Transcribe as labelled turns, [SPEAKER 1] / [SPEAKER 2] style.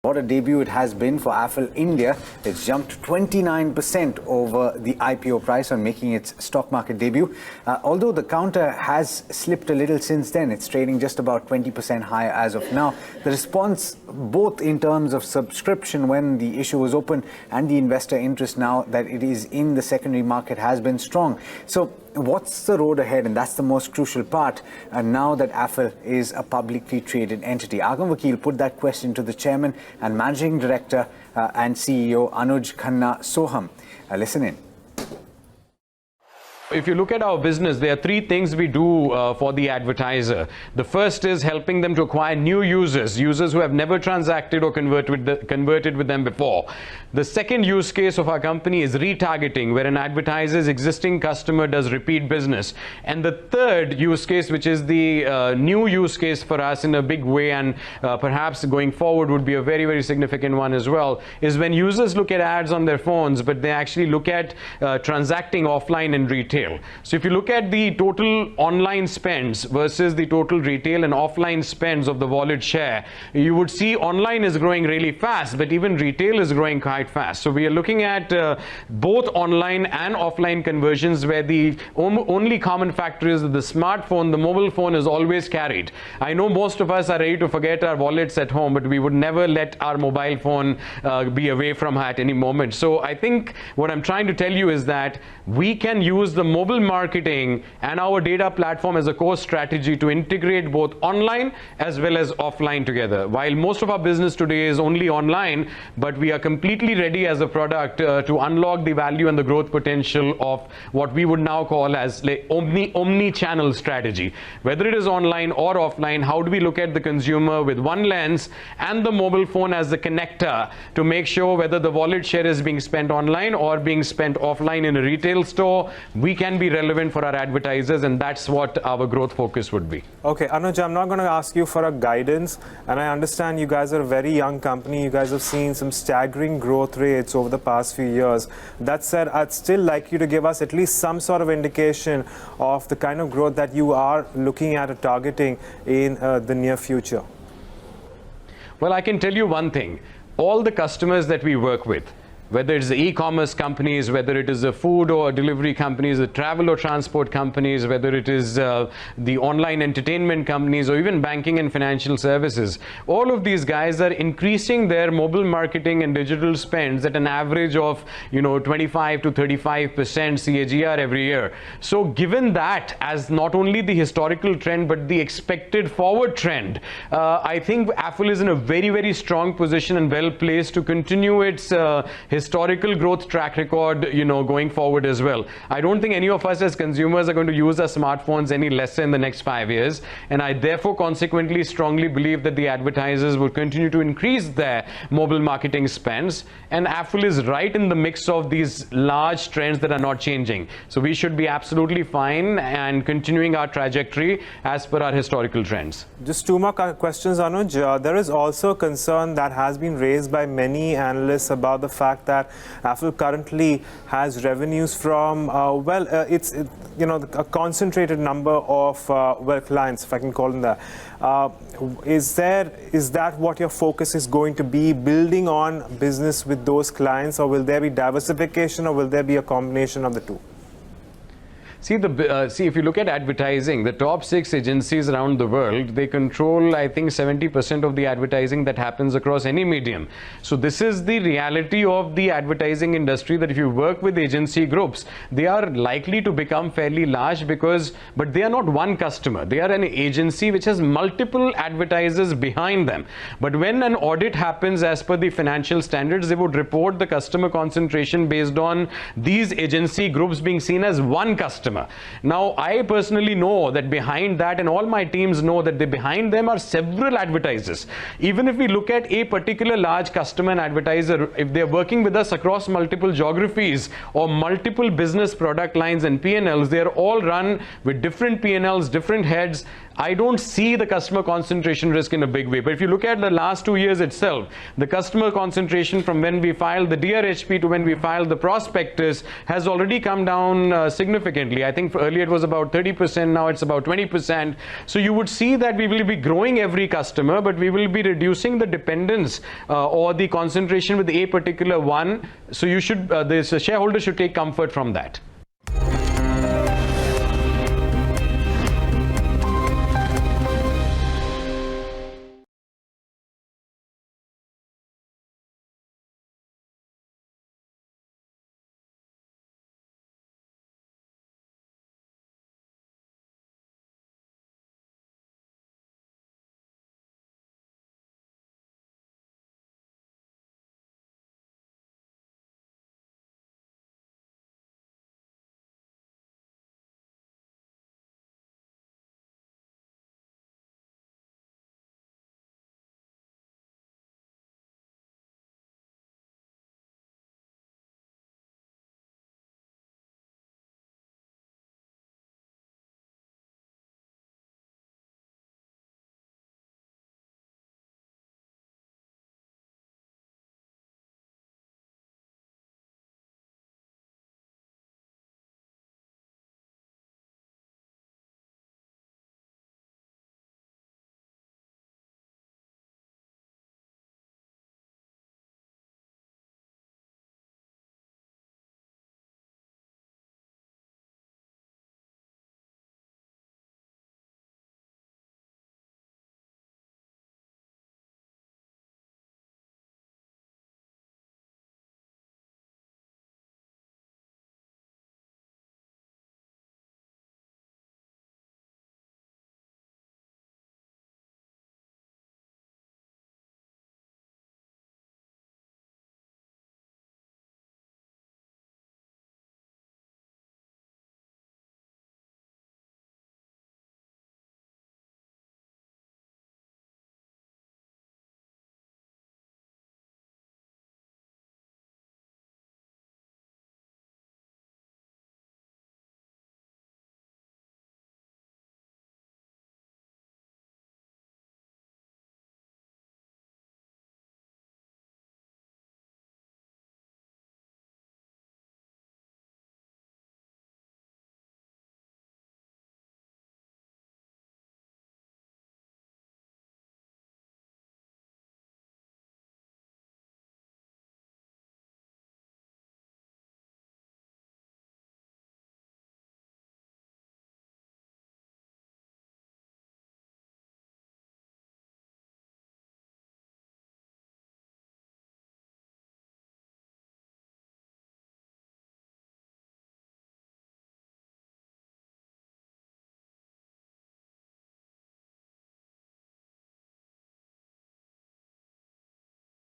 [SPEAKER 1] What a debut it has been for Affle India. It's jumped 29% over the IPO price on making its stock market debut. Although the counter has slipped a little since then, it's trading just about 20% higher as of now. The response, both in terms of subscription when the issue was open and the investor interest now that it is in the secondary market, has been strong. So what's the road ahead? And that's the most crucial part now that Affle is a publicly traded entity. Agam Vakil put that question to the chairman and managing director and CEO Anuj Khanna Soham. Listen in.
[SPEAKER 2] If you look at our business, there are three things we do for the advertiser. The first is helping them to acquire new users who have never transacted or converted with them before. The second use case of our company is retargeting, where an advertiser's existing customer does repeat business. And the third use case, which is the new use case for us in a big way, and perhaps going forward would be a very, very significant one as well, is when users look at ads on their phones, but they actually look at transacting offline and retail. So if you look at the total online spends versus the total retail and offline spends of the wallet share, you would see online is growing really fast, but even retail is growing quite fast. So we are looking at both online and offline conversions, where the only common factor is that the smartphone, the mobile phone, is always carried. I know most of us are ready to forget our wallets at home, but we would never let our mobile phone be away from her at any moment. So I think what I'm trying to tell you is that we can use the mobile marketing and our data platform as a core strategy to integrate both online as well as offline together. While most of our business today is only online, but we are completely ready as a product to unlock the value and the growth potential of what we would now call as like omni-channel strategy. Whether it is online or offline, how do we look at the consumer with one lens and the mobile phone as the connector to make sure whether the wallet share is being spent online or being spent offline in a retail store, we can be relevant for our advertisers, and that's what our growth focus would be.
[SPEAKER 3] Okay, Anuj, I'm not going to ask you for a guidance, and I understand you guys are a very young company. You guys have seen some staggering growth rates over the past few years. That said, I'd still like you to give us at least some sort of indication of the kind of growth that you are looking at or targeting in the near future.
[SPEAKER 2] Well, I can tell you one thing. All the customers that we work with, whether it's the e-commerce companies, whether it is the food or delivery companies, the travel or transport companies, whether it is the online entertainment companies, or even banking and financial services, all of these guys are increasing their mobile marketing and digital spends at an average of 25 to 35% CAGR every year. So given that as not only the historical trend but the expected forward trend, I think Affle is in a very, very strong position and well placed to continue its historical growth track record, going forward as well. I don't think any of us as consumers are going to use our smartphones any less in the next 5 years, and I therefore consequently strongly believe that the advertisers will continue to increase their mobile marketing spends, and Affle is right in the mix of these large trends that are not changing. So we should be absolutely fine and continuing our trajectory as per our historical trends.
[SPEAKER 3] Just two more questions, Anuj. There is also concern that has been raised by many analysts about the fact that Affle currently has revenues from it's a concentrated number of clients, if I can call them that. Is that what your focus is going to be, building on business with those clients, or will there be diversification, or will there be a combination of the two?
[SPEAKER 2] See, if you look at advertising, the top 6 agencies around the world, they control, I think, 70% of the advertising that happens across any medium. So this is the reality of the advertising industry, that if you work with agency groups, they are likely to become fairly large but they are not one customer. They are an agency which has multiple advertisers behind them. But when an audit happens as per the financial standards, they would report the customer concentration based on these agency groups being seen as one customer. Now, I personally know that behind that, and all my teams know that behind them are several advertisers. Even if we look at a particular large customer and advertiser, if they're working with us across multiple geographies or multiple business product lines and P&Ls, they're all run with different P&Ls, different heads. I don't see the customer concentration risk in a big way. But if you look at the last 2 years itself, the customer concentration from when we filed the DRHP to when we filed the prospectus has already come down significantly. I think earlier it was about 30%, now it's about 20%. So you would see that we will be growing every customer, but we will be reducing the dependence or the concentration with a particular one. So you should, the shareholder should take comfort from that.